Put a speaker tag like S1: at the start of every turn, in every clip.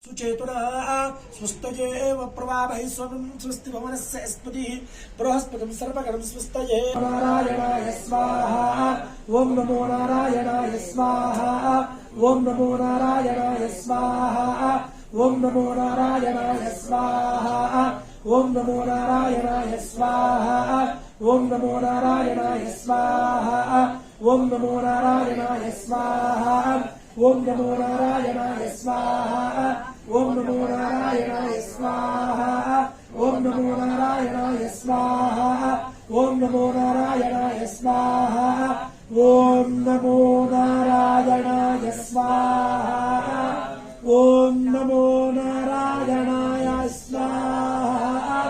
S1: सुचेतुनः स्वस्तये प्रभावैः स्वं स्वस्ति भवनस्य स्पतिः बृहस्पतिं सर्वगणं स्वस्तये नारायणाय स्वाहा ओम नमो नारायणाय स्वाहा ओम नमो नारायणाय स्वाहा ओम नमो नारायणाय स्वाहा ओम नमो नारायणाय स्वाहा ओम नमो नारायणाय स्वाहा ओम नमो नारायणाय स्वाहा ओम नमो नारायणाय स्वाहा ओम नमो नारायणाय स्वाहा ओम नमो नारायणाय स्वाहा ओम नमो नारायणाय स्वाहा ओम नमो नारायणाय स्वाहा ओम नमो नारायणाय स्वाहा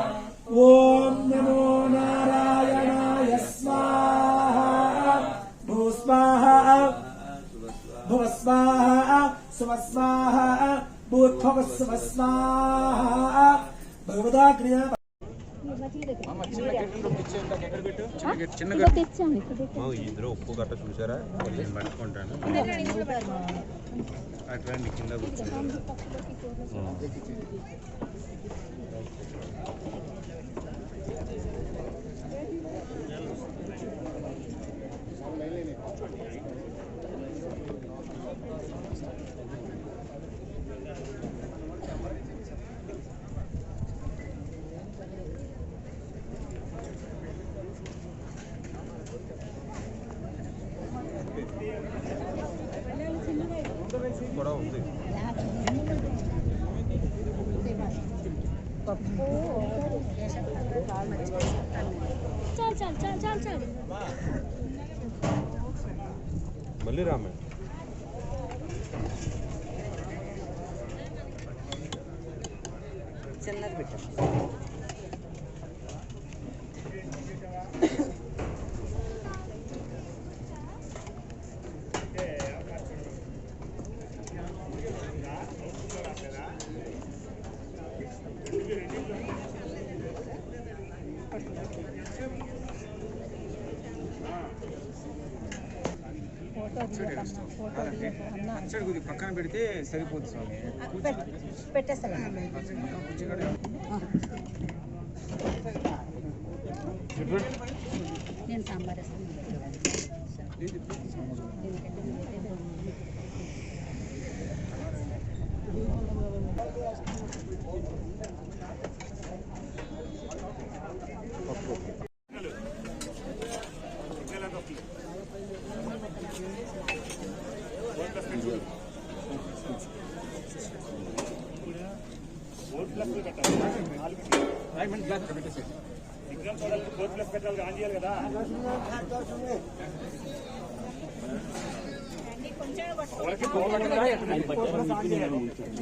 S1: ओम नमो नारायणाय स्वाहा भू स्वाहा भव स्वाहा सुव स्वाहा भूर्भुवः सुवः स्वाहा भगवदा क्रिया
S2: ఇద్దరు ఉప్పు గట్ట చూసారా నేను పట్టుకుంటాను అట్లా కింద కూడా ఉంది మళ్ళీ రామే
S3: చిన్నది పెట్టు
S2: పక్కన పెడితే సరిపోతుంది స్వామి
S3: పెట్టేస్తాను నేను సాంబార్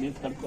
S4: కొంచెం